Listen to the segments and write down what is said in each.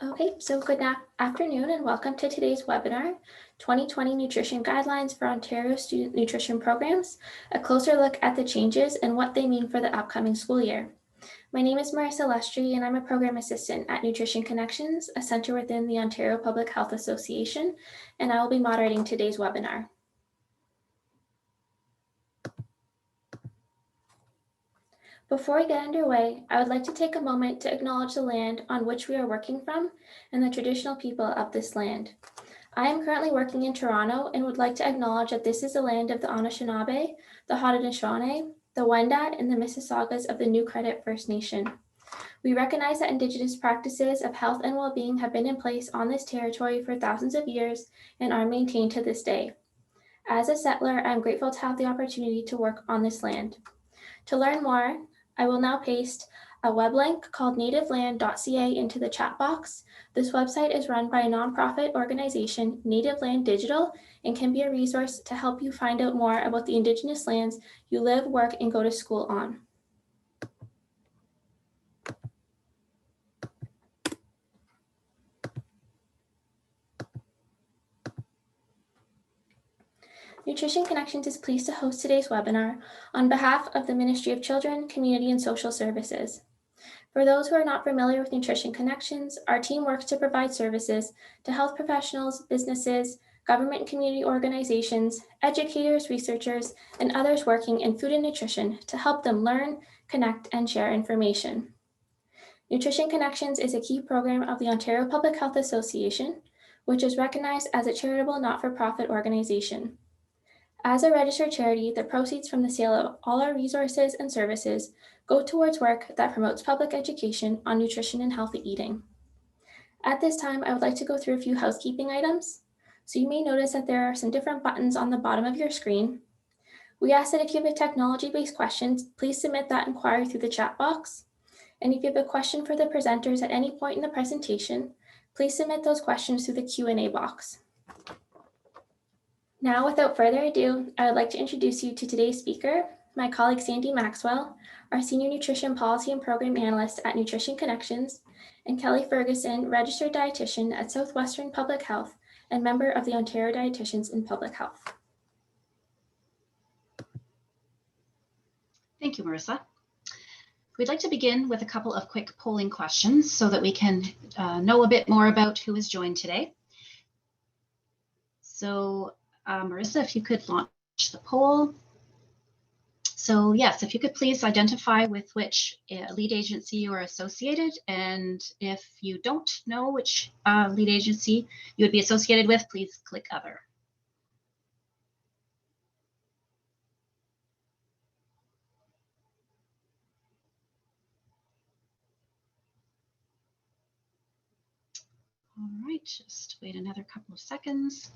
Okay, so good afternoon and welcome to today's webinar, 2020 Nutrition Guidelines for Ontario Student Nutrition Programs, a closer look at the changes and what they mean for the upcoming school year. My name is Marissa Lestry and I'm a Program Assistant at Nutrition Connections, a center within the Ontario Public Health Association, and I will be moderating today's webinar. Before we get underway, I would like to take a moment to acknowledge the land on which we are working from and the traditional people of this land. I am currently working in Toronto and would like to acknowledge that this is the land of the Anishinaabe, the Haudenosaunee, the Wendat, and the Mississaugas of the New Credit First Nation. We recognize that Indigenous practices of health and well-being have been in place on this territory for thousands of years and are maintained to this day. As a settler, I am grateful to have the opportunity to work on this land. To learn more, I will now paste a web link called nativeland.ca into the chat box. This website is run by a nonprofit organization, Native Land Digital, and can be a resource to help you find out more about the Indigenous lands you live, work, and go to school on. Nutrition Connections is pleased to host today's webinar on behalf of the Ministry of Children, Community and Social Services. For those who are not familiar with Nutrition Connections, our team works to provide services to health professionals, businesses, government and community organizations, educators, researchers, and others working in food and nutrition to help them learn, connect, and share information. Nutrition Connections is a key program of the Ontario Public Health Association, which is recognized as a charitable not-for-profit organization. As a registered charity, the proceeds from the sale of all our resources and services go towards work that promotes public education on nutrition and healthy eating. At this time, I would like to go through a few housekeeping items. So you may notice that there are some different buttons on the bottom of your screen. We ask that if you have a technology-based question, please submit that inquiry through the chat box. And if you have a question for the presenters at any point in the presentation, please submit those questions through the Q&A box. Now, without further ado, I would like to introduce you to today's speaker, my colleague Sandy Maxwell, our Senior Nutrition Policy and Program Analyst at Nutrition Connections, and Kelly Ferguson, Registered Dietitian at Southwestern Public Health and member of the Ontario Dietitians in Public Health. Thank you, Marissa. We'd like to begin with a couple of quick polling questions so that we can know a bit more about who has joined today. So Marissa, if you could launch the poll. So yes, if you could please identify with which lead agency you are associated, and if you don't know which lead agency you would be associated with, please click Other. All right, just wait another couple of seconds.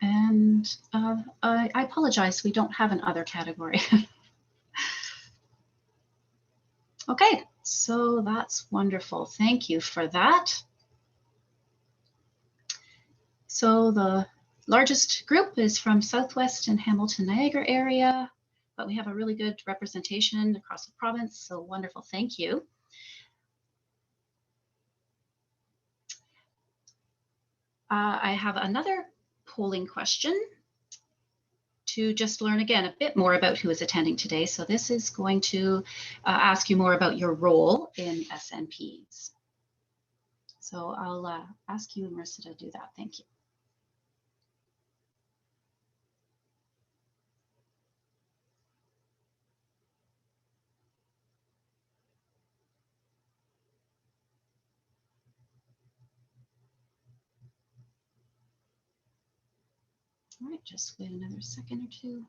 And I apologize, we don't have an other category. Okay, so that's wonderful. Thank you for that. So the largest group is from Southwest and Hamilton, Niagara area, but we have a really good representation across the province, so wonderful, thank you. I have another polling question to just learn again a bit more about who is attending today. So this is going to ask you more about your role in SNPs. So I'll ask you, Marissa, to do that. Thank you. All right, just wait another second or two.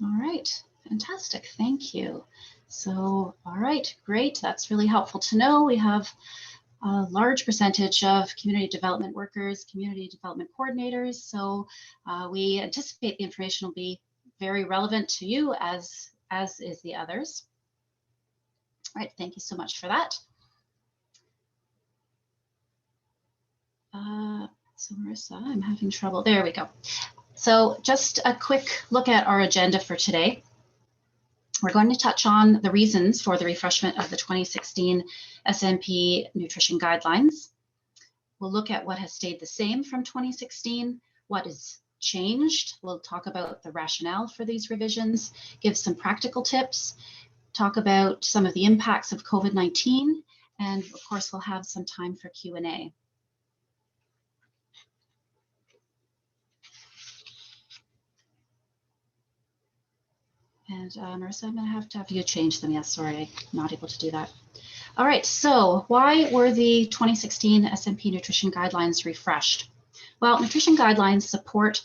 All right, fantastic, thank you. So, all right, great, that's really helpful to know. We have a large percentage of community development workers, community development coordinators, so we anticipate the information will be very relevant to you as is the others. All right, thank you so much for that. So Marissa, I'm having trouble. There we go. So just a quick look at our agenda for today. We're going to touch on the reasons for the refreshment of the 2016 SNP nutrition guidelines. We'll look at what has stayed the same from 2016, what has changed. We'll talk about the rationale for these revisions, give some practical tips, talk about some of the impacts of COVID-19, and of course, we'll have some time for Q&A. And Marissa, I'm going to have you change them. Yes, sorry, I'm not able to do that. All right, so why were the 2016 SNP nutrition guidelines refreshed? Well, nutrition guidelines support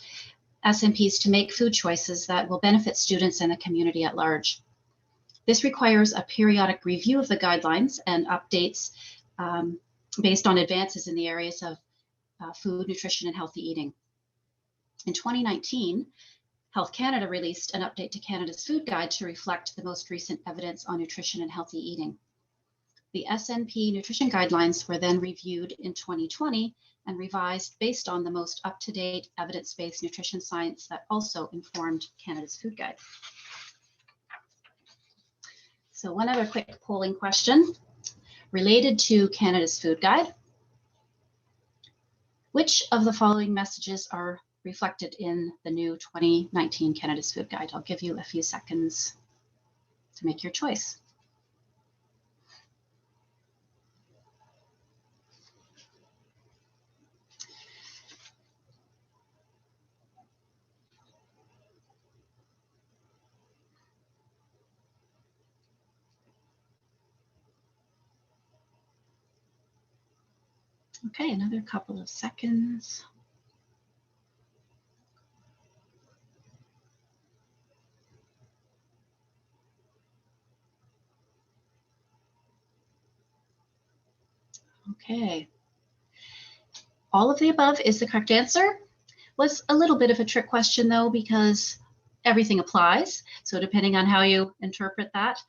SNPs to make food choices that will benefit students and the community at large. This requires a periodic review of the guidelines and updates based on advances in the areas of food, nutrition, and healthy eating. In 2019, Health Canada released an update to Canada's food guide to reflect the most recent evidence on nutrition and healthy eating. The SNP nutrition guidelines were then reviewed in 2020 and revised based on the most up-to-date evidence-based nutrition science that also informed Canada's food guide. So one other quick polling question related to Canada's food guide. Which of the following messages are reflected in the new 2019 Canada's food guide? I'll give you a few seconds to make your choice. Okay, another couple of seconds. Okay. All of the above is the correct answer. Was a little bit of a trick question though, because everything applies. So depending on how you interpret that.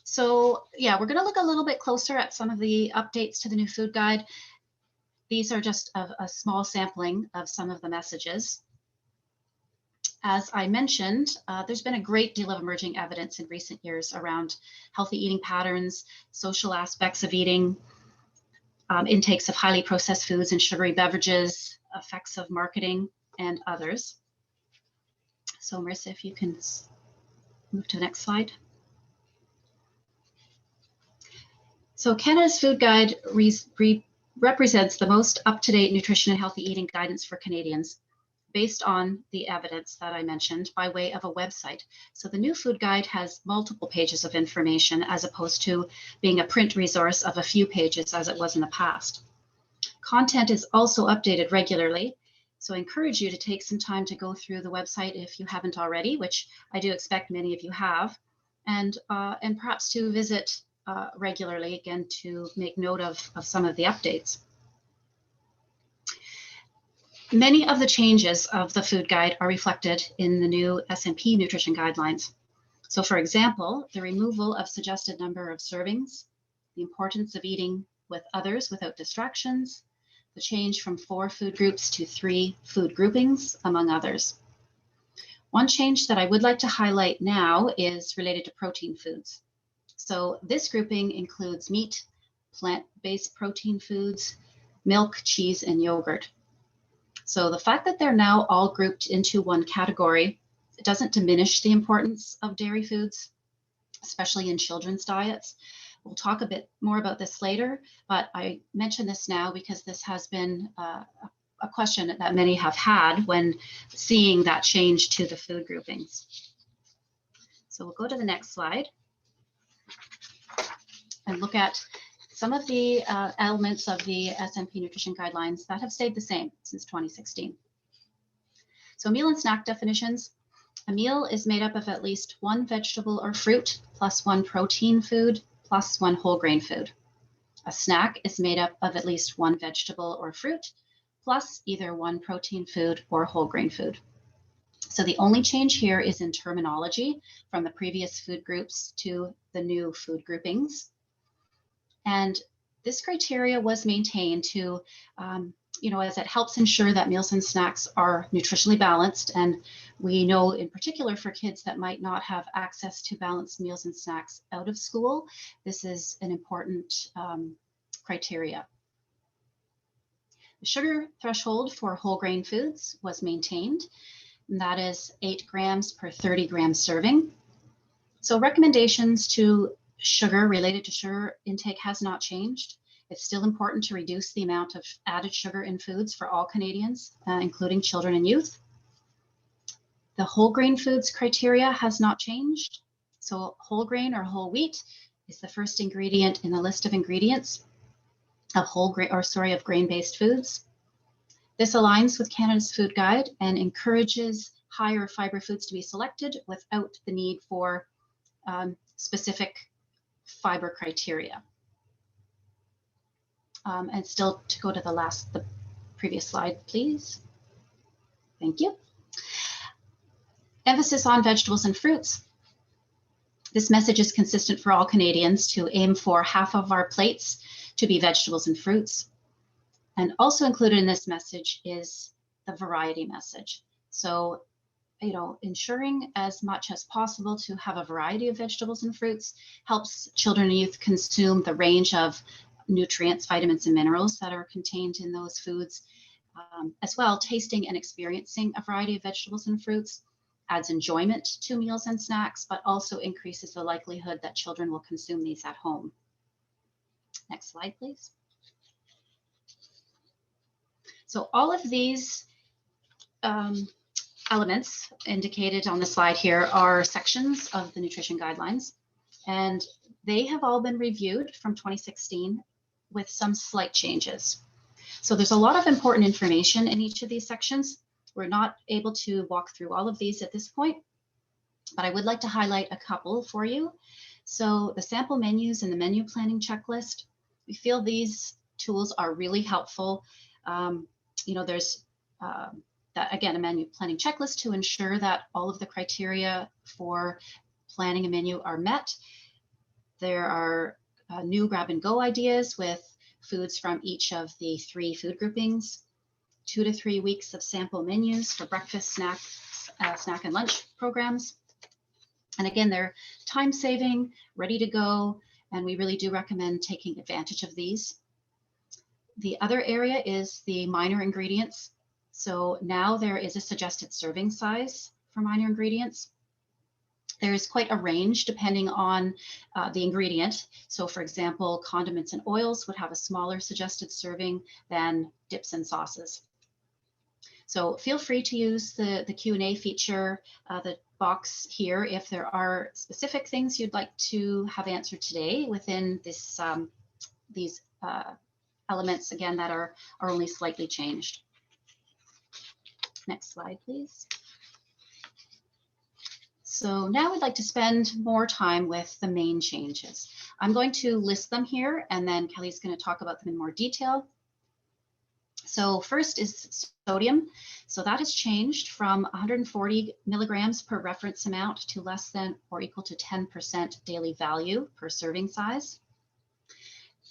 So yeah, we're going to look a little bit closer at some of the updates to the new food guide. These are just a small sampling of some of the messages. As I mentioned, there's been a great deal of emerging evidence in recent years around healthy eating patterns, social aspects of eating, intakes of highly processed foods and sugary beverages, effects of marketing, and others. So Marissa, if you can move to the next slide. So Canada's food guide represents the most up-to-date nutrition and healthy eating guidance for Canadians based on the evidence that I mentioned by way of a website. So the new food guide has multiple pages of information as opposed to being a print resource of a few pages as it was in the past. Content is also updated regularly, so I encourage you to take some time to go through the website if you haven't already, which I do expect many of you have, and perhaps to visit regularly again to make note of some of the updates. Many of the changes of the food guide are reflected in the new SNP nutrition guidelines. So for example, the removal of suggested number of servings, the importance of eating with others without distractions, the change from 4 food groups to 3 food groupings, among others. One change that I would like to highlight now is related to protein foods. So this grouping includes meat, plant-based protein foods, milk, cheese, and yogurt. So the fact that they're now all grouped into one category, it doesn't diminish the importance of dairy foods, especially in children's diets. We'll talk a bit more about this later, but I mention this now because this has been a question that many have had when seeing that change to the food groupings. So we'll go to the next slide and look at some of the elements of the SNP nutrition guidelines that have stayed the same since 2016. So meal and snack definitions. A meal is made up of at least 1 vegetable or fruit plus 1 protein food plus 1 whole grain food. A snack is made up of at least 1 vegetable or fruit plus either 1 protein food or whole grain food. So the only change here is in terminology from the previous food groups to the new food groupings. And this criteria was maintained to as it helps ensure that meals and snacks are nutritionally balanced. And we know in particular for kids that might not have access to balanced meals and snacks out of school, this is an important criteria. The sugar threshold for whole grain foods was maintained, and that is 8 grams per 30 gram serving. So recommendations to sugar related to sugar intake has not changed. It's still important to reduce the amount of added sugar in foods for all Canadians, including children and youth. The whole grain foods criteria has not changed. So whole grain or whole wheat is the first ingredient in the list of ingredients of of grain-based foods. This aligns with Canada's food guide and encourages higher fiber foods to be selected without the need for specific fiber criteria. And still to go to the previous slide, please. Thank you. Emphasis on vegetables and fruits. This message is consistent for all Canadians to aim for half of our plates to be vegetables and fruits. And also included in this message is the variety message. So, ensuring as much as possible to have a variety of vegetables and fruits helps children and youth consume the range of nutrients, vitamins, and minerals that are contained in those foods. As well, tasting and experiencing a variety of vegetables and fruits adds enjoyment to meals and snacks, but also increases the likelihood that children will consume these at home. Next slide, please. So all of these elements indicated on the slide here are sections of the nutrition guidelines, and they have all been reviewed from 2016 with some slight changes. So there's a lot of important information in each of these sections. We're not able to walk through all of these at this point, but I would like to highlight a couple for you. So the sample menus and the menu planning checklist, we feel these tools are really helpful. There's that, again, a menu planning checklist to ensure that all of the criteria for planning a menu are met. There are new grab and go ideas with foods from each of the 3 food groupings, 2 to 3 weeks of sample menus for breakfast, snack and lunch programs. And again, they're time saving, ready to go, and we really do recommend taking advantage of these. The other area is the minor ingredients. So now there is a suggested serving size for minor ingredients. There is quite a range depending on the ingredient. So for example, condiments and oils would have a smaller suggested serving than dips and sauces. So feel free to use the Q&A feature, the box here, if there are specific things you'd like to have answered today within this, these elements, again, that are only slightly changed. Next slide, please. So now I'd like to spend more time with the main changes. I'm going to list them here, and then Kelly's going to talk about them in more detail. So first is sodium. So that has changed from 140 milligrams per reference amount to less than or equal to 10% daily value per serving size.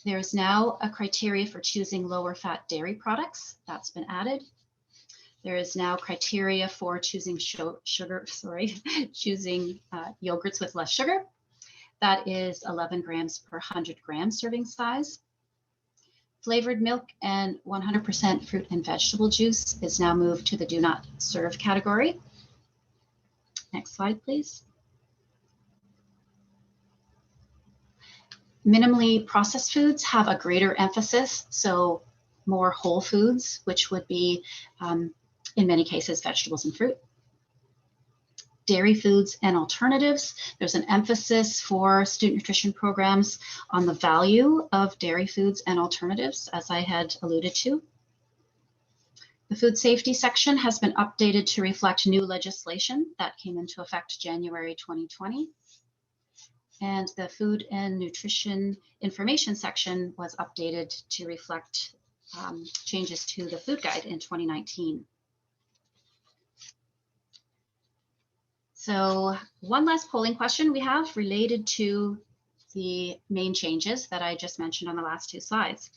There's now a criteria for choosing lower fat dairy products. That's been added. There is now criteria for choosing choosing yogurts with less sugar. That is 11 grams per 100 gram serving size. Flavored milk and 100% fruit and vegetable juice is now moved to the do not serve category. Next slide, please. Minimally processed foods have a greater emphasis, so more whole foods, which would be in many cases vegetables and fruit. Dairy foods and alternatives. There's an emphasis for student nutrition programs on the value of dairy foods and alternatives, as I had alluded to. The food safety section has been updated to reflect new legislation that came into effect January 2020. And the food and nutrition information section was updated to reflect changes to the food guide in 2019. So one last polling question we have related to the main changes that I just mentioned on the last 2 slides.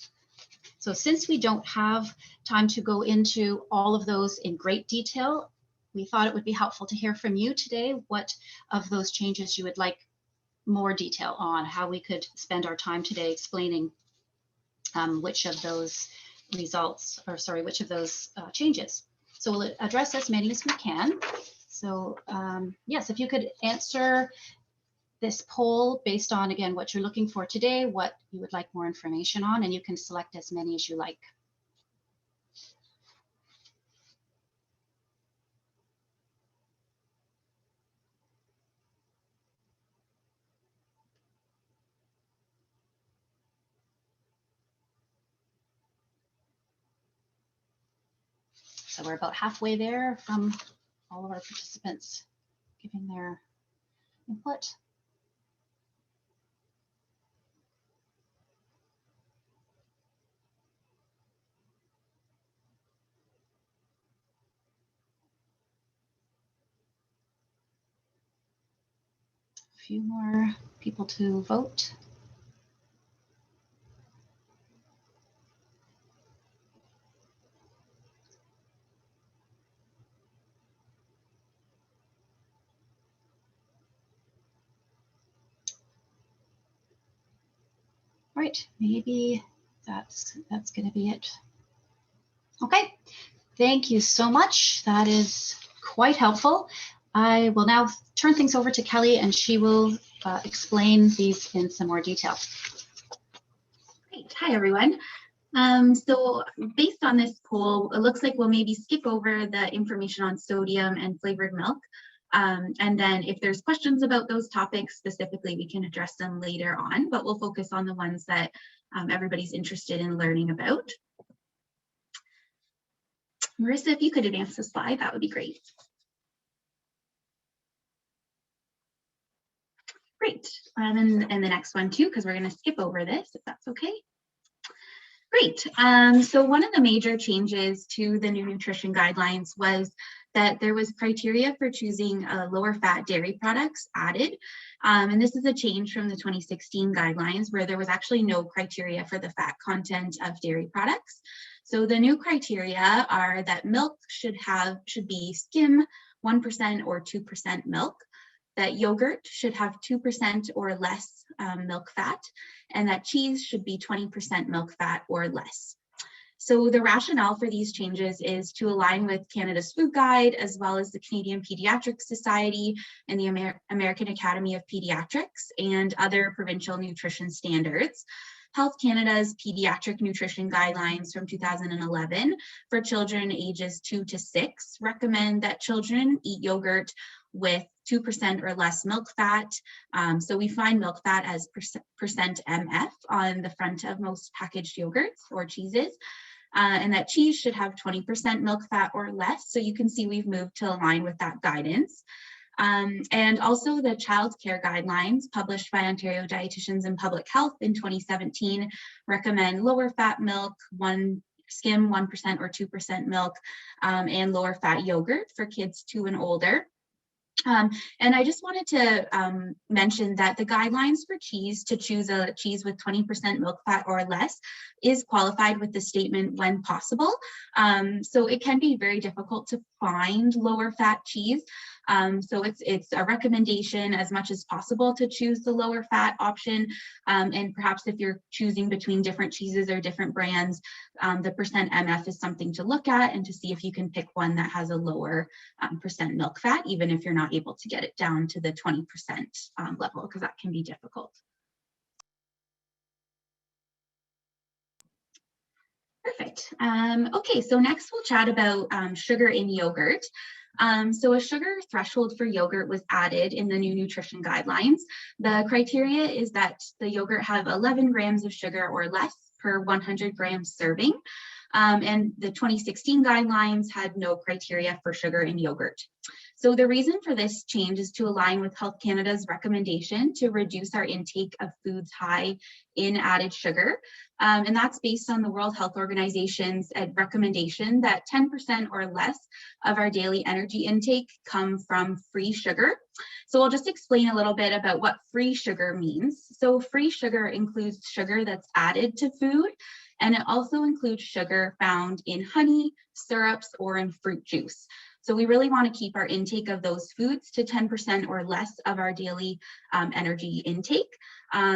So since we don't have time to go into all of those in great detail, we thought it would be helpful to hear from you today what of those changes you would like more detail on, how we could spend our time today explaining which of those results, or sorry, which of those changes. So we'll address as many as we can. So yes, if you could answer this poll based on, again, what you're looking for today, what you would like more information on, and you can select as many as you like. So we're about halfway there from all of our participants giving their input. A few more people to vote. All right, maybe that's going to be it. Okay, thank you so much. That is quite helpful. I will now turn things over to Kelly, and she will explain these in some more detail. Great. Hi, everyone. So based on this poll, it looks like we'll maybe skip over the information on sodium and flavored milk. And then if there's questions about those topics specifically, we can address them later on, but we'll focus on the ones that everybody's interested in learning about. Marissa, if you could advance the slide, that would be great. Great. And the next one too, because we're going to skip over this, if that's okay. Great. So one of the major changes to the new nutrition guidelines was that there was criteria for choosing lower fat dairy products added. And this is a change from the 2016 guidelines where there was actually no criteria for the fat content of dairy products. So the new criteria are that milk should be skim 1% or 2% milk, that yogurt should have 2% or less milk fat, and that cheese should be 20% milk fat or less. So the rationale for these changes is to align with Canada's Food Guide, as well as the Canadian Pediatric Society and the American Academy of Pediatrics and other provincial nutrition standards. Health Canada's Pediatric Nutrition Guidelines from 2011 for children ages 2 to 6 recommend that children eat yogurt with 2% or less milk fat. So we find milk fat as percent MF on the front of most packaged yogurts or cheeses. And that cheese should have 20% milk fat or less. So you can see we've moved to align with that guidance. And also the child care guidelines published by Ontario Dietitians in Public Health in 2017 recommend lower fat milk, skim 1% or 2% milk, and lower fat yogurt for kids 2 and older. And I just wanted to mention that the guidelines for cheese to choose a cheese with 20% milk fat or less is qualified with the statement when possible. So it can be very difficult to find lower fat cheese. So it's a recommendation as much as possible to choose the lower fat option. And perhaps if you're choosing between different cheeses or different brands, the percent MF is something to look at and to see if you can pick one that has a lower percent milk fat, even if you're not able to get it down to the 20% level, because that can be difficult. Perfect. Okay, so next we'll chat about sugar in yogurt. So a sugar threshold for yogurt was added in the new nutrition guidelines. The criteria is that the yogurt have 11 grams of sugar or less per 100 grams serving. And the 2016 guidelines had no criteria for sugar in yogurt. So the reason for this change is to align with Health Canada's recommendation to reduce our intake of foods high in added sugar. And that's based on the World Health Organization's recommendation that 10% or less of our daily energy intake come from free sugar. So I'll just explain a little bit about what free sugar means. So free sugar includes sugar that's added to food and it also includes sugar found in honey, syrups, or in fruit juice. So we really want to keep our intake of those foods to 10% or less of our daily energy intake.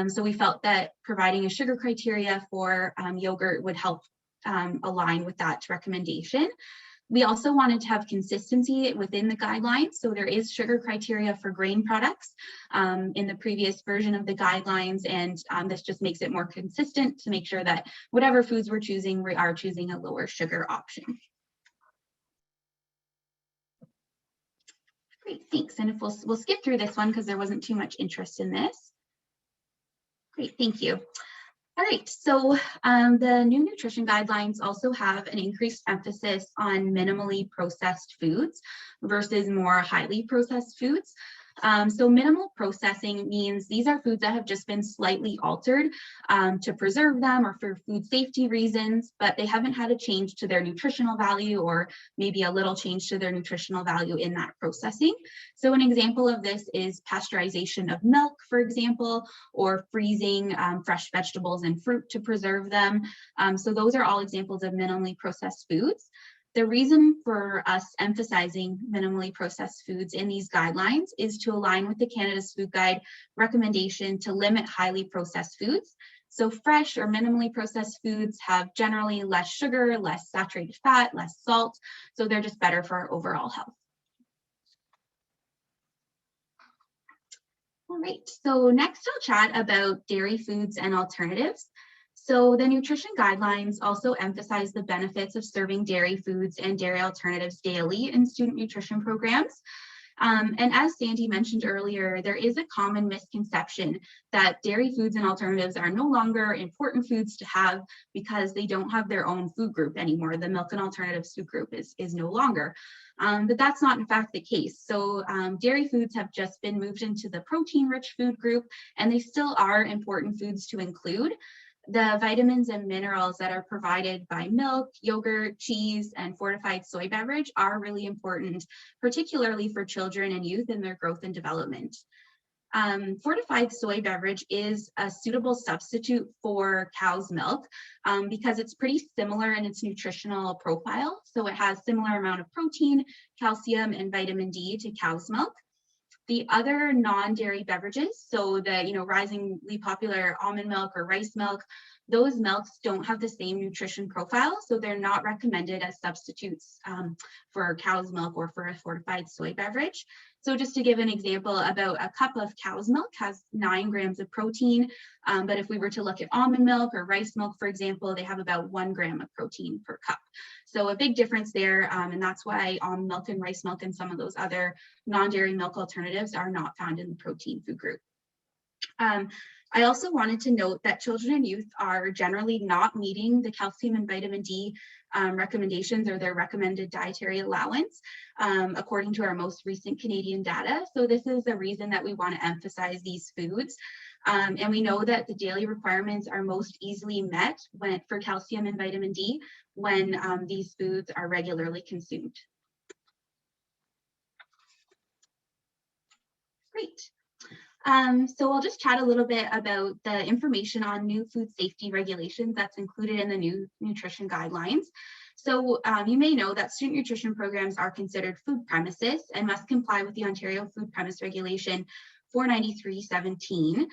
So we felt that providing a sugar criteria for yogurt would help align with that recommendation. We also wanted to have consistency within the guidelines. So there is sugar criteria for grain products in the previous version of the guidelines. And this just makes it more consistent to make sure that whatever foods we're choosing, we are choosing a lower sugar option. Great, thanks. And if we'll skip through this one because there wasn't too much interest in this. Great, thank you. All right, so the new nutrition guidelines also have an increased emphasis on minimally processed foods versus more highly processed foods. So minimal processing means these are foods that have just been slightly altered to preserve them or for food safety reasons, but they haven't had a change to their nutritional value or maybe a little change to their nutritional value in that processing. So an example of this is pasteurization of milk, for example, or freezing fresh vegetables and fruit to preserve them. So those are all examples of minimally processed foods. The reason for us emphasizing minimally processed foods in these guidelines is to align with the Canada's Food Guide recommendation to limit highly processed foods. So fresh or minimally processed foods have generally less sugar, less saturated fat, less salt, so they're just better for our overall health. All right, so next I'll chat about dairy foods and alternatives. So the nutrition guidelines also emphasize the benefits of serving dairy foods and dairy alternatives daily in student nutrition programs. And as Sandy mentioned earlier, there is a common misconception that dairy foods and alternatives are no longer important foods to have because they don't have their own food group anymore. The milk and alternatives food group is no longer. But that's not in fact the case. So dairy foods have just been moved into the protein-rich food group, and they still are important foods to include. The vitamins and minerals that are provided by milk, yogurt, cheese, and fortified soy beverage are really important, particularly for children and youth in their growth and development. Fortified soy beverage is a suitable substitute for cow's milk because it's pretty similar in its nutritional profile. So it has similar amount of protein, calcium, and vitamin D to cow's milk. The other non-dairy beverages, so the risingly popular almond milk or rice milk, those milks don't have the same nutrition profile, so they're not recommended as substitutes for cow's milk or for a fortified soy beverage. So just to give an example, about a cup of cow's milk has 9 grams of protein, but if we were to look at almond milk or rice milk, for example, they have about 1 gram of protein per cup. So a big difference there, and that's why almond milk and rice milk and some of those other non-dairy milk alternatives are not found in the protein food group. I also wanted to note that children and youth are generally not meeting the calcium and vitamin D recommendations or their recommended dietary allowance, according to our most recent Canadian data. So this is the reason that we want to emphasize these foods. And we know that the daily requirements are most easily met for calcium and vitamin D when these foods are regularly consumed. Great. So I'll just chat a little bit about the information on new food safety regulations that's included in the new nutrition guidelines. So you may know that student nutrition programs are considered food premises and must comply with the Ontario Food Premise Regulation 493/17.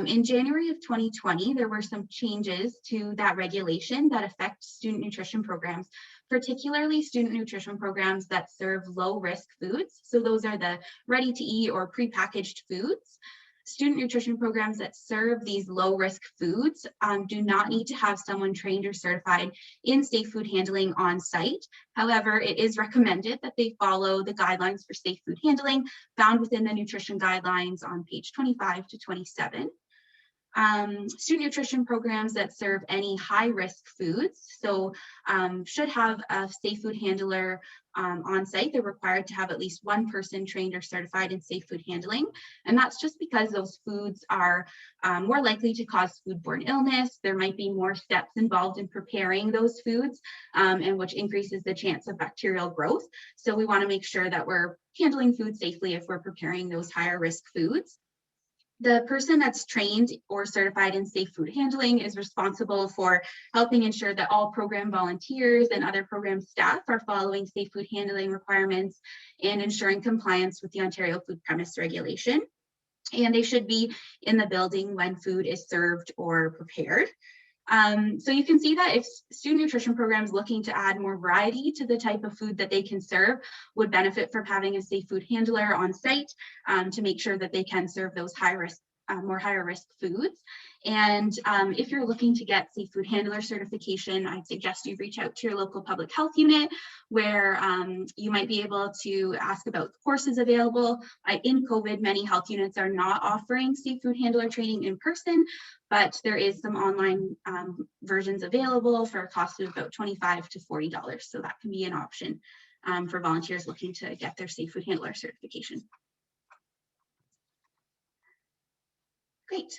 In January of 2020, there were some changes to that regulation that affect student nutrition programs, particularly student nutrition programs that serve low-risk foods. So those are the ready-to-eat or prepackaged foods. Student nutrition programs that serve these low-risk foods do not need to have someone trained or certified in safe food handling on site. However, it is recommended that they follow the guidelines for safe food handling found within the nutrition guidelines on page 25 to 27. Student nutrition programs that serve any high-risk foods, so should have a safe food handler on site. They're required to have at least one person trained or certified in safe food handling, and that's just because those foods are more likely to cause foodborne illness. There might be more steps involved in preparing those foods, and which increases the chance of bacterial growth. So we want to make sure that we're handling food safely if we're preparing those higher risk foods. The person that's trained or certified in safe food handling is responsible for helping ensure that all program volunteers and other program staff are following safe food handling requirements and ensuring compliance with the Ontario Food Premise Regulation. And they should be in the building when food is served or prepared. So you can see that if student nutrition programs looking to add more variety to the type of food that they can serve would benefit from having a safe food handler on site to make sure that they can serve those more higher risk foods. And if you're looking to get safe food handler certification, I'd suggest you reach out to your local public health unit where you might be able to ask about the courses available. In COVID, many health units are not offering safe food handler training in person, but there is some online versions available for a cost of about $25 to $40. So that can be an option for volunteers looking to get their safe food handler certification. Great.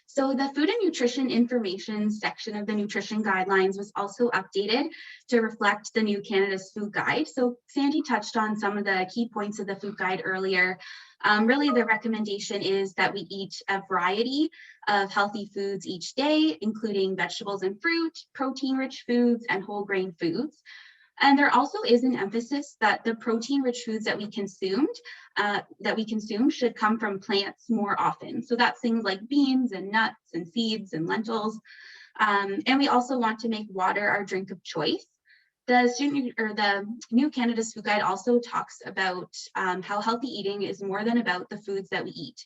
So the food and nutrition information section of the nutrition guidelines was also updated to reflect the new Canada's food guide. So Sandy touched on some of the key points of the food guide earlier. Really, the recommendation is that we eat a variety of healthy foods each day, including vegetables and fruit, protein-rich foods, and whole grain foods. And there also is an emphasis that the protein-rich foods that we consume should come from plants more often. So that's things like beans and nuts and seeds and lentils. And we also want to make water our drink of choice. The new Canada's Food Guide also talks about how healthy eating is more than about the foods that we eat.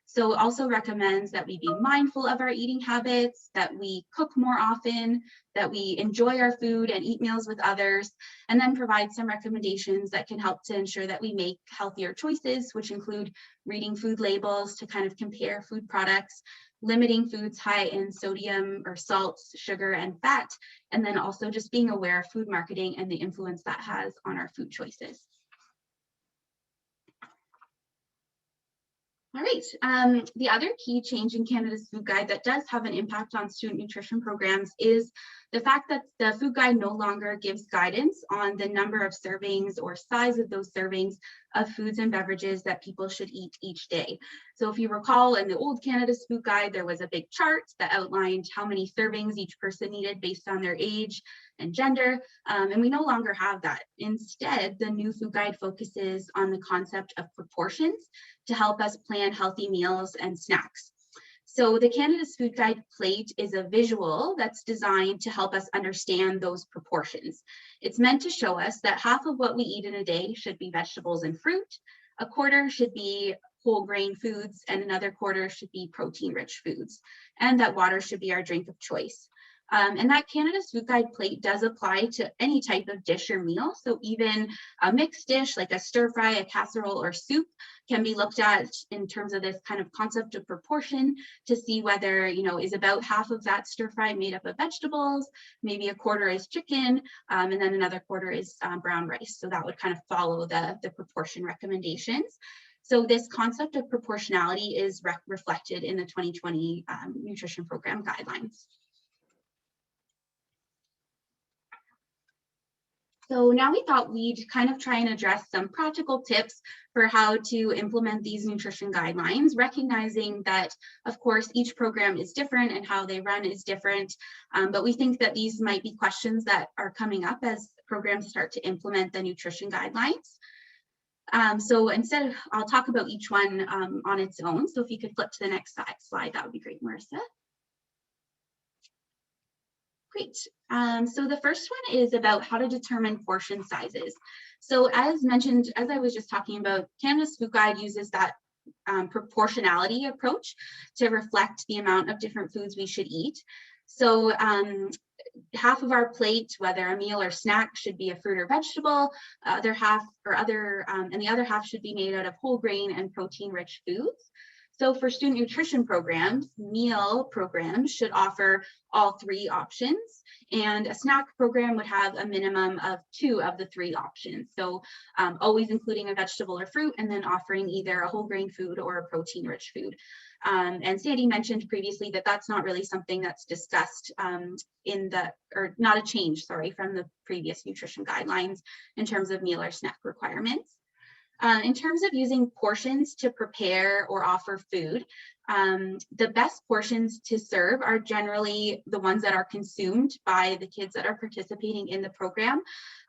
So it also recommends that we be mindful of our eating habits, that we cook more often, that we enjoy our food and eat meals with others, and then provide some recommendations that can help to ensure that we make healthier choices, which include reading food labels to kind of compare food products, limiting foods high in sodium or salts, sugar, and fat, and then also just being aware of food marketing and the influence that has on our food choices. All right, the other key change in Canada's food guide that does have an impact on student nutrition programs is the fact that the food guide no longer gives guidance on the number of servings or size of those servings of foods and beverages that people should eat each day. So if you recall, in the old Canada's food guide, there was a big chart that outlined how many servings each person needed based on their age and gender, and we no longer have that. Instead, the new food guide focuses on the concept of proportions to help us plan healthy meals and snacks. So the Canada's Food Guide plate is a visual that's designed to help us understand those proportions. It's meant to show us that half of what we eat in a day should be vegetables and fruit, a quarter should be whole grain foods, and another quarter should be protein-rich foods, and that water should be our drink of choice. And that Canada's Food Guide plate does apply to any type of dish or meal. So even a mixed dish like a stir fry, a casserole, or soup can be looked at in terms of this kind of concept of proportion to see whether, is about half of that stir fry made up of vegetables, maybe a quarter is chicken, and then another quarter is brown rice. So that would kind of follow the proportion recommendations. So this concept of proportionality is reflected in the 2020 nutrition program guidelines. So now we thought we'd kind of try and address some practical tips for how to implement these nutrition guidelines, recognizing that, of course, each program is different and how they run is different. But we think that these might be questions that are coming up as programs start to implement the nutrition guidelines. So instead, I'll talk about each one on its own. So if you could flip to the next slide, that would be great, Marissa. Great. So the first one is about how to determine portion sizes. So as mentioned, as I was just talking about, Canada's Food Guide uses that proportionality approach to reflect the amount of different foods we should eat. So half of our plate, whether a meal or snack, should be a fruit or vegetable. And the other half should be made out of whole grain and protein-rich foods. So for student nutrition programs, meal programs should offer all three options, and a snack program would have a minimum of 2 of the 3 options. So always including a vegetable or fruit, and then offering either a whole grain food or a protein-rich food. And Sandy mentioned previously that that's not really something that's discussed not a change, sorry, from the previous nutrition guidelines in terms of meal or snack requirements. In terms of using portions to prepare or offer food, the best portions to serve are generally the ones that are consumed by the kids that are participating in the program.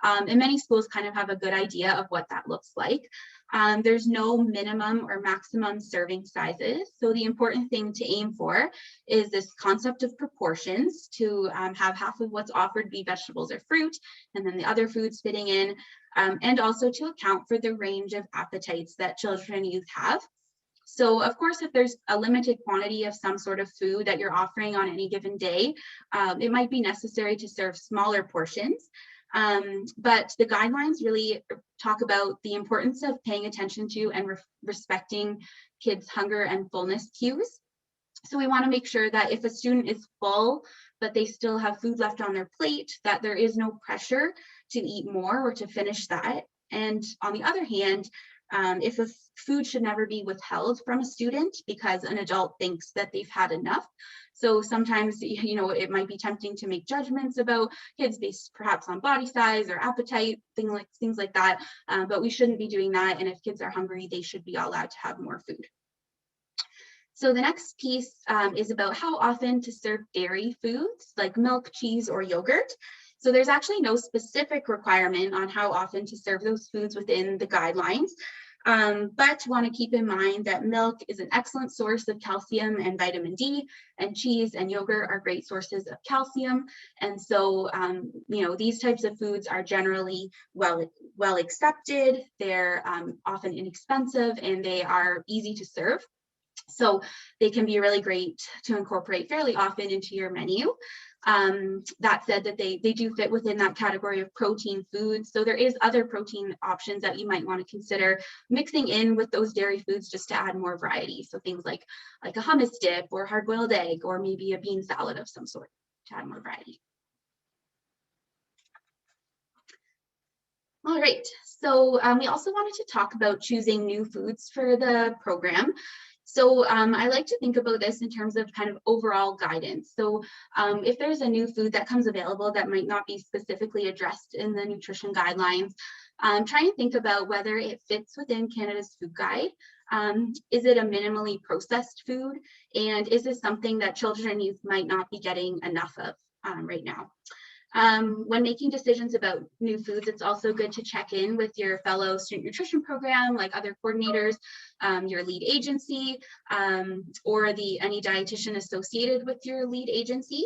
And many schools kind of have a good idea of what that looks like. There's no minimum or maximum serving sizes. So the important thing to aim for is this concept of proportions, to have half of what's offered be vegetables or fruit, and then the other foods fitting in, and also to account for the range of appetites that children and youth have. So of course, if there's a limited quantity of some sort of food that you're offering on any given day, it might be necessary to serve smaller portions. But the guidelines really talk about the importance of paying attention to and respecting kids' hunger and fullness cues. So we want to make sure that if a student is full, but they still have food left on their plate, that there is no pressure to eat more or to finish that. And on the other hand, if a food should never be withheld from a student because an adult thinks that they've had enough. So sometimes, you know, it might be tempting to make judgments about kids based perhaps on body size or appetite, things like that. But we shouldn't be doing that. And if kids are hungry, they should be allowed to have more food. So the next piece is about how often to serve dairy foods like milk, cheese, or yogurt. So there's actually no specific requirement on how often to serve those foods within the guidelines. But want to keep in mind that milk is an excellent source of calcium and vitamin D, and cheese and yogurt are great sources of calcium. And so, you know, these types of foods are generally well accepted. They're often inexpensive, and they are easy to serve. So they can be really great to incorporate fairly often into your menu. That said, that they do fit within that category of protein foods. So there is other protein options that you might want to consider mixing in with those dairy foods just to add more variety. So things like a hummus dip or hard-boiled egg, or maybe a bean salad of some sort to add more variety. All right, so we also wanted to talk about choosing new foods for the program. So I like to think about this in terms of kind of overall guidance. So if there's a new food that comes available that might not be specifically addressed in the nutrition guidelines, try and think about whether it fits within Canada's food guide. Is it a minimally processed food? And is this something that children and youth might not be getting enough of right now? When making decisions about new foods, it's also good to check in with your fellow student nutrition program, like other coordinators, your lead agency, or any dietitian associated with your lead agency.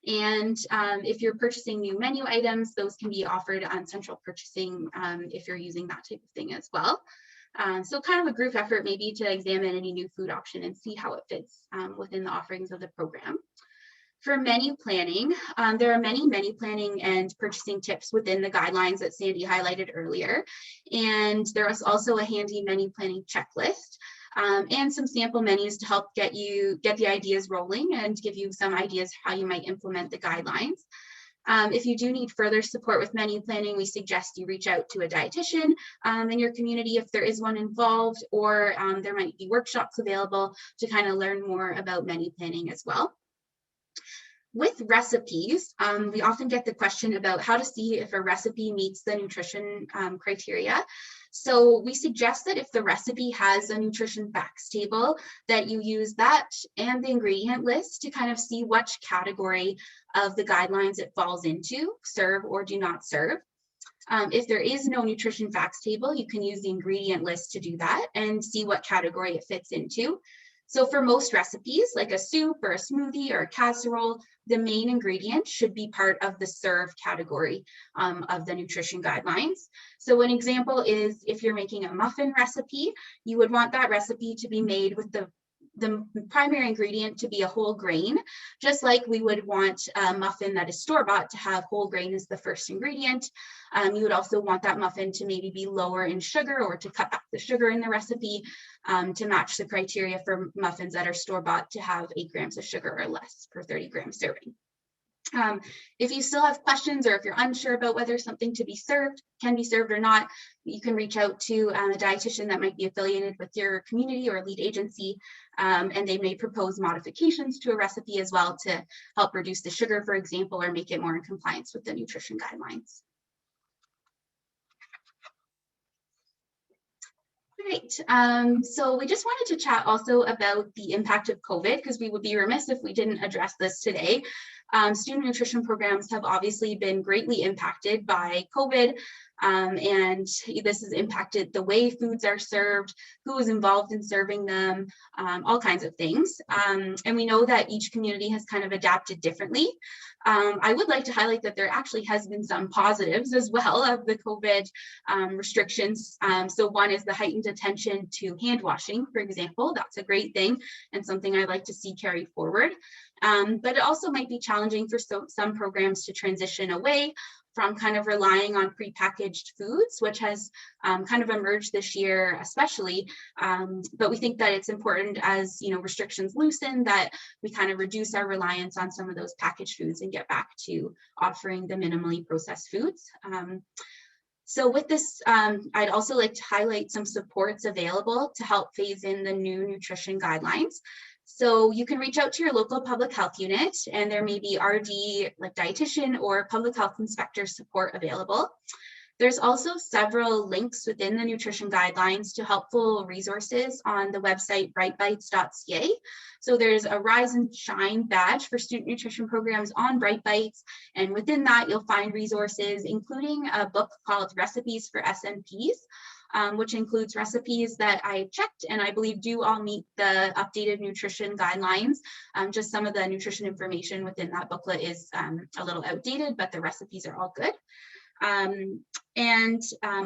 And if you're purchasing new menu items, those can be offered on central purchasing if you're using that type of thing as well. So kind of a group effort maybe to examine any new food option and see how it fits within the offerings of the program. For menu planning, there are many menu planning and purchasing tips within the guidelines that Sandy highlighted earlier. And there is also a handy menu planning checklist and some sample menus to help get the ideas rolling and give you some ideas how you might implement the guidelines. If you do need further support with menu planning, we suggest you reach out to a dietitian in your community if there is one involved, or there might be workshops available to kind of learn more about menu planning as well. With recipes, we often get the question about how to see if a recipe meets the nutrition criteria. So we suggest that if the recipe has a nutrition facts table, that you use that and the ingredient list to kind of see which category of the guidelines it falls into, serve or do not serve. If there is no nutrition facts table, you can use the ingredient list to do that and see what category it fits into. So for most recipes, like a soup or a smoothie or a casserole, the main ingredient should be part of the serve category of the nutrition guidelines. So an example is if you're making a muffin recipe, you would want that recipe to be made with the primary ingredient to be a whole grain, just like we would want a muffin that is store-bought to have whole grain as the first ingredient. You would also want that muffin to maybe be lower in sugar, or to cut back the sugar in the recipe to match the criteria for muffins that are store-bought to have 8 grams of sugar or less per 30 gram serving. If you still have questions, or if you're unsure about whether something can be served or not, you can reach out to a dietitian that might be affiliated with your community or lead agency, and they may propose modifications to a recipe as well to help reduce the sugar, for example, or make it more in compliance with the nutrition guidelines. Great. So we just wanted to chat also about the impact of COVID, because we would be remiss if we didn't address this today. Student nutrition programs have obviously been greatly impacted by COVID, and this has impacted the way foods are served, who is involved in serving them, all kinds of things. And we know that each community has kind of adapted differently. I would like to highlight that there actually has been some positives as well of the COVID restrictions. So one is the heightened attention to hand washing, for example. That's a great thing and something I'd like to see carried forward. But it also might be challenging for some programs to transition away from kind of relying on prepackaged foods, which has kind of emerged this year, especially. But we think that it's important, as restrictions loosen, that we kind of reduce our reliance on some of those packaged foods and get back to offering the minimally processed foods. So with this, I'd also like to highlight some supports available to help phase in the new nutrition guidelines. So you can reach out to your local public health unit, and there may be RD, like dietitian or public health inspector support available. There's also several links within the nutrition guidelines to helpful resources on the website brightbites.ca. So there's a Rise and Shine badge for student nutrition programs on Bright Bites, and within that you'll find resources including a book called Recipes for SNPs, which includes recipes that I checked and I believe do all meet the updated nutrition guidelines. Just some of the nutrition information within that booklet is a little outdated, but the recipes are all good.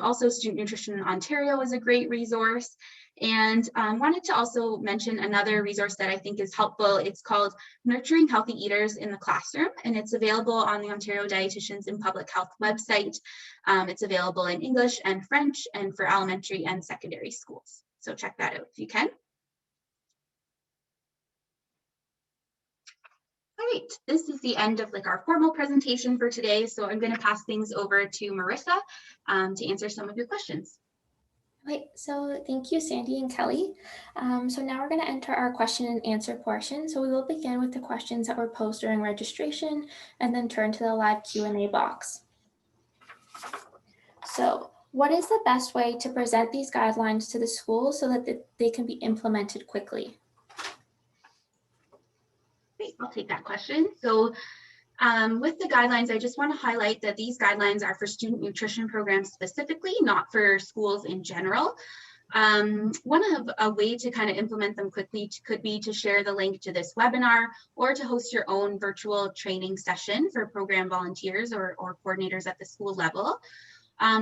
Also Student Nutrition Ontario is a great resource. And wanted to also mention another resource that I think is helpful. It's called Nurturing Healthy Eaters in the Classroom, and it's available on the Ontario Dietitians in Public Health website. It's available in English and French and for elementary and secondary schools. So check that out if you can. All right, this is the end of our formal presentation for today. So I'm going to pass things over to Marissa to answer some of your questions. Okay, so thank you, Sandy and Kelly. So now we're going to enter our question and answer portion. So we will begin with the questions that were posed during registration and then turn to the live Q&A box. So what is the best way to present these guidelines to the schools so that they can be implemented quickly? Great, I'll take that question. So with the guidelines, I just want to highlight that these guidelines are for student nutrition programs specifically, not for schools in general. A way to kind of implement them quickly could be to share the link to this webinar or to host your own virtual training session for program volunteers or coordinators at the school level.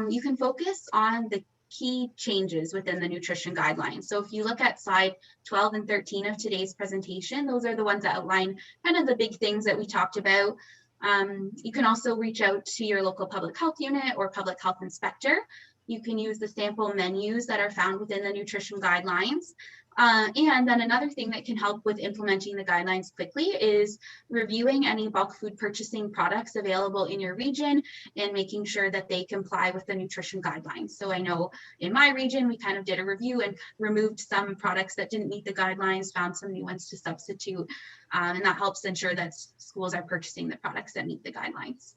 You can focus on the key changes within the nutrition guidelines. So if you look at slide 12 and 13 of today's presentation, those are the ones that outline kind of the big things that we talked about. You can also reach out to your local public health unit or public health inspector. You can use the sample menus that are found within the nutrition guidelines. And then another thing that can help with implementing the guidelines quickly is reviewing any bulk food purchasing products available in your region and making sure that they comply with the nutrition guidelines. So I know in my region, we kind of did a review and removed some products that didn't meet the guidelines, found some new ones to substitute, and that helps ensure that schools are purchasing the products that meet the guidelines.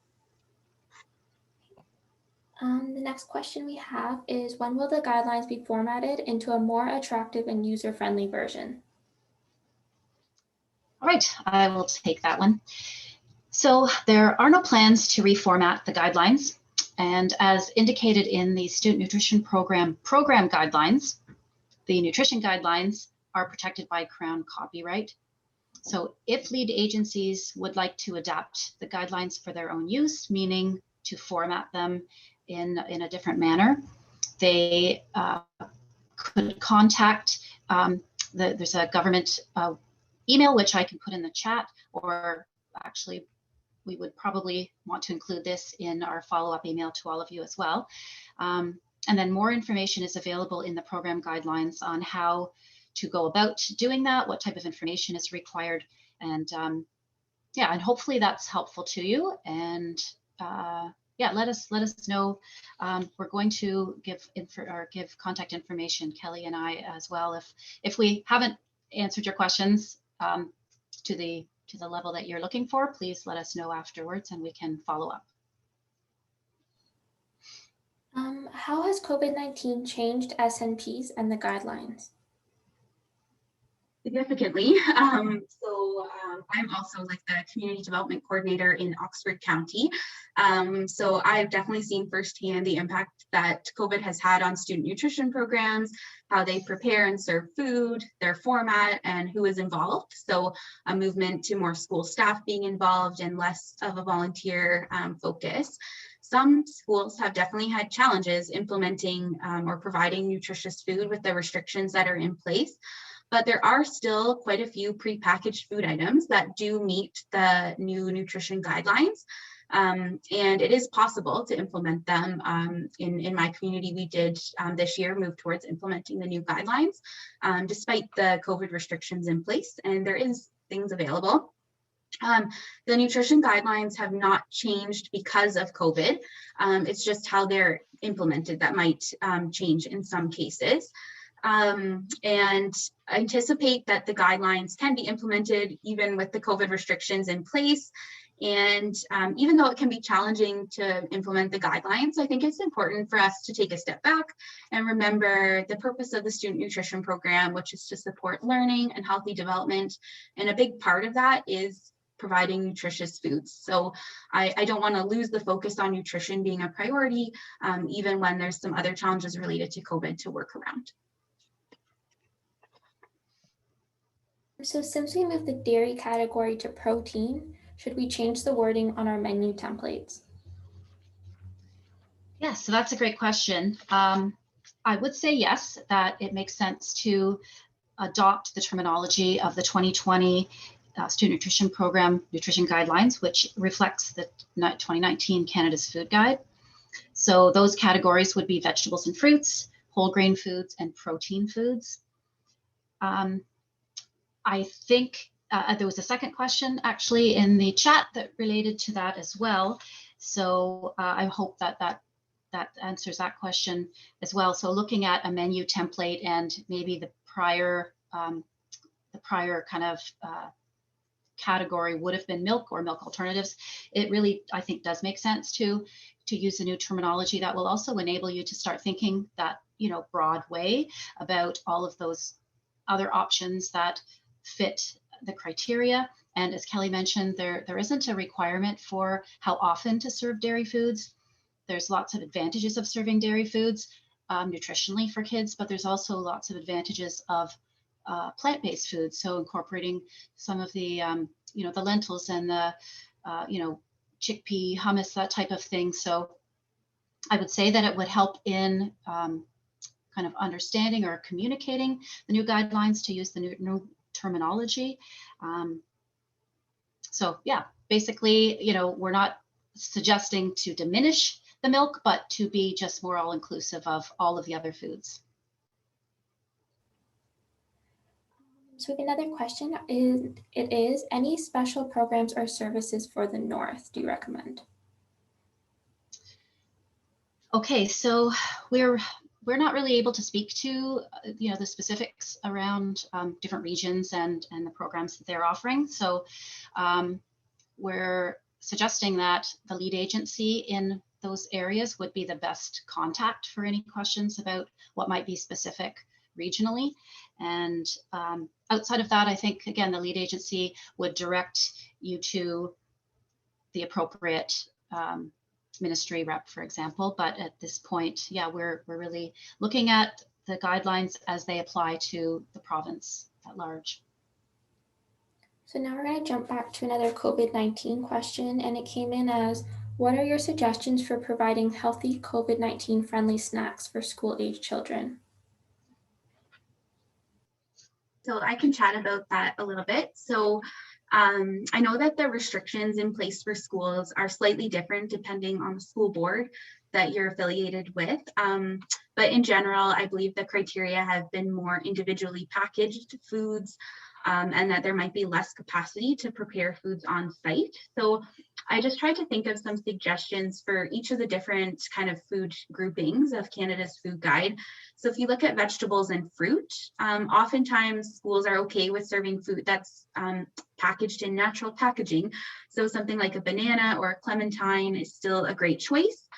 The next question we have is, when will the guidelines be formatted into a more attractive and user-friendly version? All right, I will take that one. So there are no plans to reformat the guidelines. And as indicated in the Student Nutrition Program guidelines, the nutrition guidelines are protected by Crown copyright. So if lead agencies would like to adapt the guidelines for their own use, meaning to format them in a different manner, they could contact, there's a government email which I can put in the chat, or actually we would probably want to include this in our follow-up email to all of you as well. And then more information is available in the program guidelines on how to go about doing that, what type of information is required, and yeah, and hopefully that's helpful to you. And yeah, let us know. We're going to give contact information, Kelly and I as well, if we haven't answered your questions to the level that you're looking for. Please let us know afterwards, and we can follow up. How has COVID-19 changed SNPs and the guidelines? Significantly. I'm also like the community development coordinator in Oxford County. So I've definitely seen firsthand the impact that COVID has had on student nutrition programs, how they prepare and serve food, their format, and who is involved. So a movement to more school staff being involved and less of a volunteer focus. Some schools have definitely had challenges implementing or providing nutritious food with the restrictions that are in place. But there are still quite a few prepackaged food items that do meet the new nutrition guidelines. And it is possible to implement them. In my community, we did this year move towards implementing the new guidelines, despite the COVID restrictions in place, and there is things available. The nutrition guidelines have not changed because of COVID. It's just how they're implemented that might change in some cases. And I anticipate that the guidelines can be implemented even with the COVID restrictions in place. And even though it can be challenging to implement the guidelines, I think it's important for us to take a step back and remember the purpose of the student nutrition program, which is to support learning and healthy development. And a big part of that is providing nutritious foods. So I don't want to lose the focus on nutrition being a priority, even when there's some other challenges related to COVID to work around. So since we moved the dairy category to protein, should we change the wording on our menu templates? Yes, so that's a great question. I would say yes, that it makes sense to adopt the terminology of the 2020 Student Nutrition Program Nutrition Guidelines, which reflects the 2019 Canada's Food Guide. So those categories would be vegetables and fruits, whole grain foods, and protein foods. I think there was a second question actually in the chat that related to that as well. So I hope that answers that question as well. So looking at a menu template and maybe the prior kind of category would have been milk or milk alternatives. It really, I think, does make sense to use the new terminology that will also enable you to start thinking that, broad way about all of those other options that fit the criteria. And as Kelly mentioned, there isn't a requirement for how often to serve dairy foods. There's lots of advantages of serving dairy foods nutritionally for kids, but there's also lots of advantages of plant-based foods. So incorporating some of the, the lentils and the, chickpea hummus, that type of thing. So I would say that it would help in kind of understanding or communicating the new guidelines to use the new terminology. So yeah, basically, we're not suggesting to diminish the milk, but to be just more all-inclusive of all of the other foods. So another question is any special programs or services for the North do you recommend? Okay, so we're not really able to speak to the specifics around different regions and the programs that they're offering. So we're suggesting that the lead agency in those areas would be the best contact for any questions about what might be specific regionally. And outside of that, I think, again, the lead agency would direct you to the appropriate ministry rep, for example. But at this point, yeah, we're really looking at the guidelines as they apply to the province at large. So now we're going to jump back to another COVID-19 question, and it came in as, what are your suggestions for providing healthy COVID-19 friendly snacks for school-age children? So I can chat about that a little bit. So I know that the restrictions in place for schools are slightly different depending on the school board that you're affiliated with. But in general, I believe the criteria have been more individually packaged foods, and that there might be less capacity to prepare foods on site. So I just tried to think of some suggestions for each of the different kind of food groupings of Canada's Food Guide. So if you look at vegetables and fruit, oftentimes schools are okay with serving food that's packaged in natural packaging. So something like a banana or a clementine is still a great choice.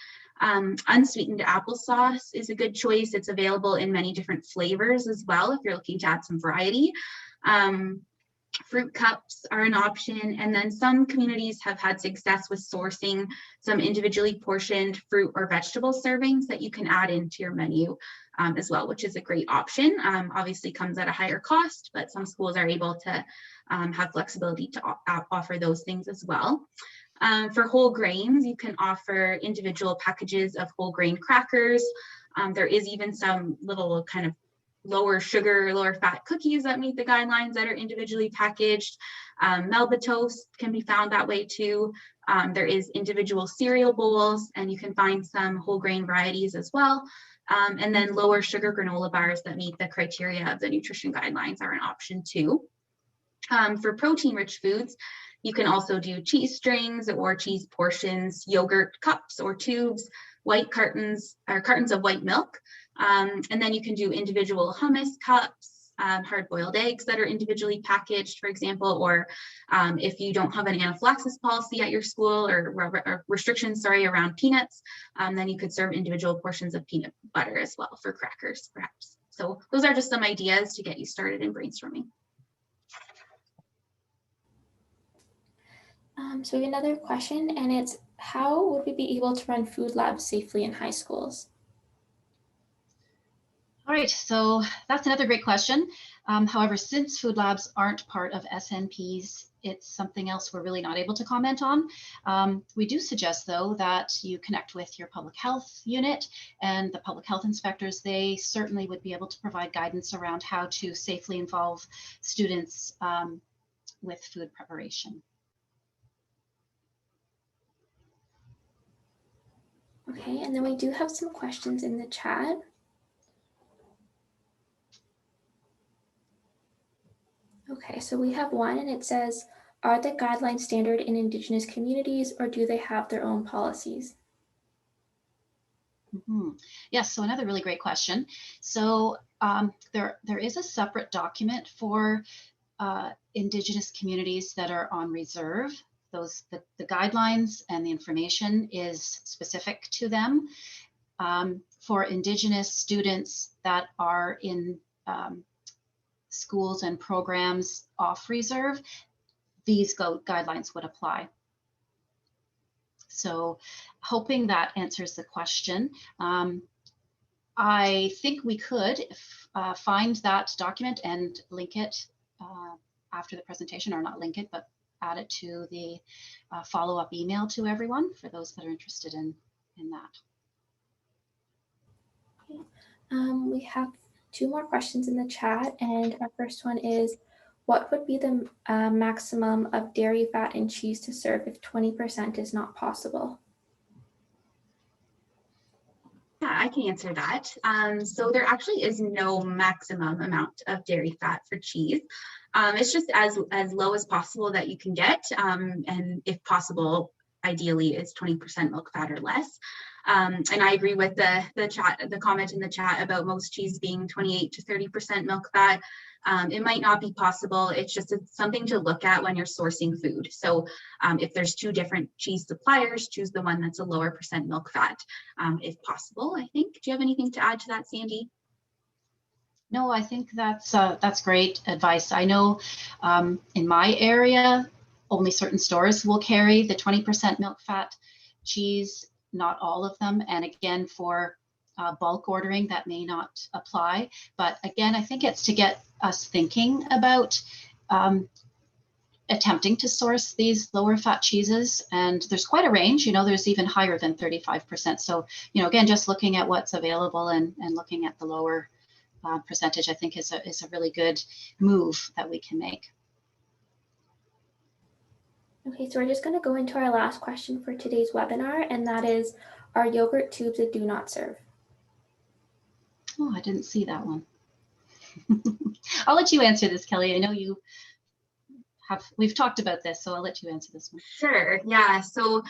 Unsweetened applesauce is a good choice. It's available in many different flavors as well if you're looking to add some variety. Fruit cups are an option, and then some communities have had success with sourcing some individually portioned fruit or vegetable servings that you can add into your menu as well, which is a great option. Obviously comes at a higher cost, but some schools are able to have flexibility to offer those things as well. For whole grains, you can offer individual packages of whole grain crackers. There is even some little kind of lower sugar, lower fat cookies that meet the guidelines that are individually packaged. Melba toast can be found that way too. There is individual cereal bowls, and you can find some whole grain varieties as well. And then lower sugar granola bars that meet the criteria of the nutrition guidelines are an option too. For protein-rich foods, you can also do cheese strings or cheese portions, yogurt cups or tubes, white cartons or cartons of white milk. And then you can do individual hummus cups, hard-boiled eggs that are individually packaged, for example, or if you don't have an anaphylaxis policy at your school or restrictions, sorry, around peanuts, then you could serve individual portions of peanut butter as well for crackers, perhaps. So those are just some ideas to get you started in brainstorming. So we have another question, and it's, how would we be able to run food labs safely in high schools? All right, so that's another great question. However, since food labs aren't part of SNPs, it's something else we're really not able to comment on. We do suggest, though, that you connect with your public health unit and the public health inspectors. They certainly would be able to provide guidance around how to safely involve students with food preparation. Okay, and then we do have some questions in the chat. Okay, so we have one, and it says, are the guidelines standard in Indigenous communities, or do they have their own policies? Yes, so another really great question. So there is a separate document for Indigenous communities that are on reserve. The guidelines and the information is specific to them. For Indigenous students that are in schools and programs off reserve, these guidelines would apply. So hoping that answers the question. I think we could find that document and link it after the presentation, or not link it, but add it to the follow-up email to everyone for those that are interested in that. Okay. We have two more questions in the chat, and our first one is, what would be the maximum of dairy, fat, and cheese to serve if 20% is not possible? Yeah, I can answer that. So there actually is no maximum amount of dairy fat for cheese. It's just as low as possible that you can get, and if possible, ideally is 20% milk fat or less. And I agree with the comment in the chat about most cheese being 28 to 30% milk fat. It might not be possible. It's something to look at when you're sourcing food. So if there's two different cheese suppliers, choose the one that's a lower percent milk fat, if possible, I think. Do you have anything to add to that, Sandy? No, I think that's great advice. I know in my area, only certain stores will carry the 20% milk fat cheese, not all of them. And again, for bulk ordering, that may not apply. But again, I think it's to get us thinking about attempting to source these lower fat cheeses. And there's quite a range, there's even higher than 35%. So, again, just looking at what's available and looking at the lower percentage, I think is a really good move that we can make. Okay, so we're just going to go into our last question for today's webinar, and that is, are yogurt tubes a do not serve? Oh, I didn't see that one. I'll let you answer this, Kelly. I know we've talked about this, so I'll let you answer this one. Sure, yeah. So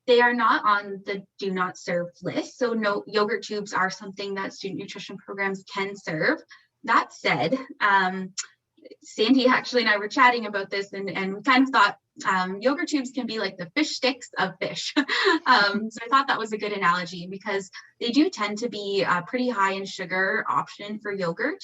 they are not on the do not serve list. So no, yogurt tubes are something that student nutrition programs can serve. That said, Sandy actually and I were chatting about this, and we kind of thought yogurt tubes can be like the fish sticks of fish. So I thought that was a good analogy, because they do tend to be a pretty high in sugar option for yogurt.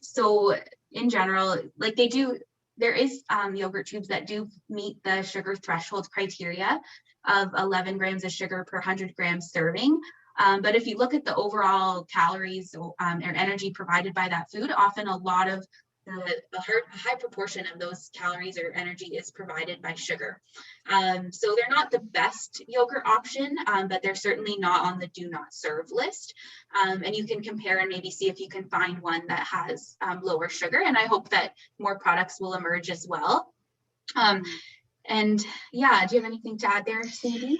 So in general, like there is yogurt tubes that do meet the sugar threshold criteria of 11 grams of sugar per 100 grams serving. But if you look at the overall calories or energy provided by that food, often a lot of a high proportion of those calories or energy is provided by sugar. So they're not the best yogurt option, but they're certainly not on the do not serve list. And you can compare and maybe see if you can find one that has lower sugar. And I hope that more products will emerge as well. And yeah, do you have anything to add there, Sandy?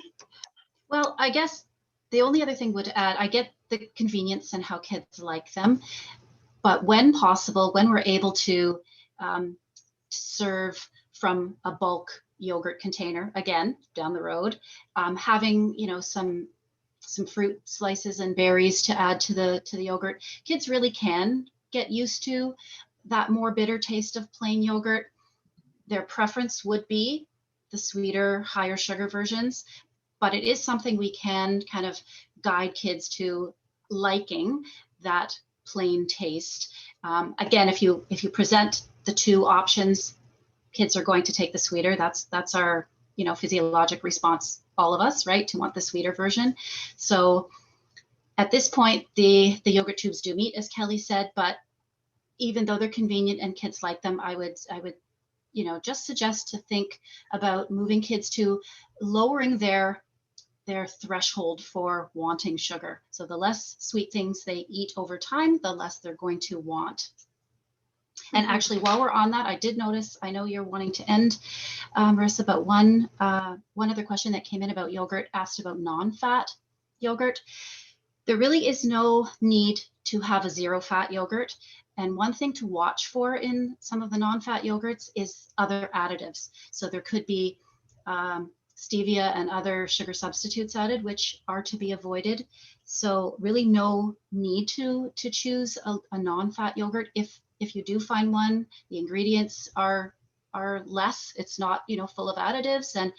Well, I guess the only other thing would add, I get the convenience and how kids like them. But when possible, when we're able to serve from a bulk yogurt container, again, down the road, having, some fruit slices and berries to add to the yogurt, kids really can get used to that more bitter taste of plain yogurt. Their preference would be the sweeter, higher sugar versions, but it is something we can kind of guide kids to liking that plain taste. Again, if you present the two options, kids are going to take the sweeter. That's our physiologic response, all of us, right, to want the sweeter version. So at this point, the yogurt tubes do meet, as Kelly said, but even though they're convenient and kids like them, I would just suggest to think about moving kids to lowering their threshold for wanting sugar. So the less sweet things they eat over time, the less they're going to want. And actually, while we're on that, I did notice, I know you're wanting to end, Marissa, but one other question that came in about yogurt asked about non-fat yogurt. There really is no need to have a zero-fat yogurt. And one thing to watch for in some of the non-fat yogurts is other additives. So there could be stevia and other sugar substitutes added, which are to be avoided. So really no need to choose a non-fat yogurt. If you do find one, the ingredients are less, it's not full of additives, and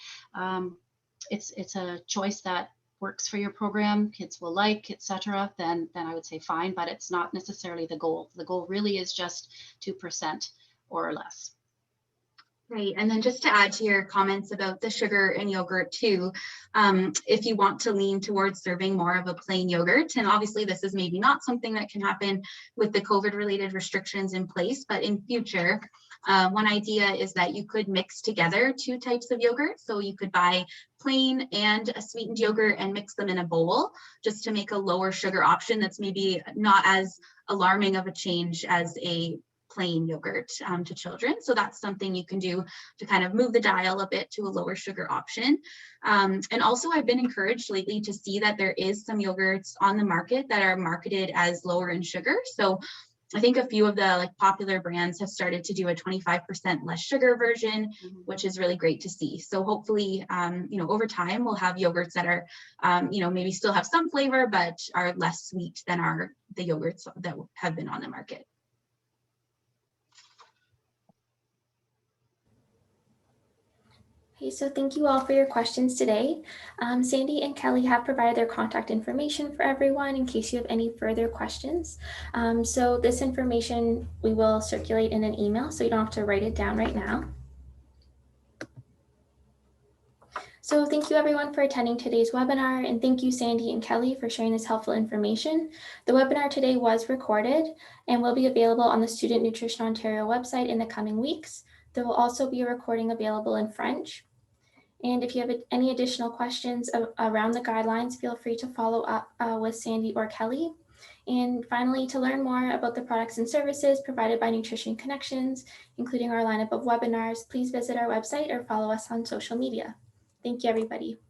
it's a choice that works for your program, kids will like, etc., then I would say fine, but it's not necessarily the goal. The goal really is just 2% or less. Right, and then just to add to your comments about the sugar in yogurt too, if you want to lean towards serving more of a plain yogurt, and obviously this is maybe not something that can happen with the COVID-related restrictions in place, but in future, one idea is that you could mix together two types of yogurt. So you could buy plain and a sweetened yogurt and mix them in a bowl, just to make a lower sugar option that's maybe not as alarming of a change as a plain yogurt to children. So that's something you can do to kind of move the dial a bit to a lower sugar option. And also I've been encouraged lately to see that there is some yogurts on the market that are marketed as lower in sugar. So I think a few of the popular brands have started to do a 25% less sugar version, which is really great to see. So hopefully, over time we'll have yogurts that are, maybe still have some flavor, but are less sweet than the yogurts that have been on the market. Okay, so thank you all for your questions today. Sandy and Kelly have provided their contact information for everyone in case you have any further questions. So this information we will circulate in an email, so you don't have to write it down right now. So thank you everyone for attending today's webinar, and thank you Sandy and Kelly for sharing this helpful information. The webinar today was recorded and will be available on the Student Nutrition Ontario website in the coming weeks. There will also be a recording available in French. And if you have any additional questions around the guidelines, feel free to follow up with Sandy or Kelly. And finally, to learn more about the products and services provided by Nutrition Connections, including our lineup of webinars, please visit our website or follow us on social media. Thank you, everybody.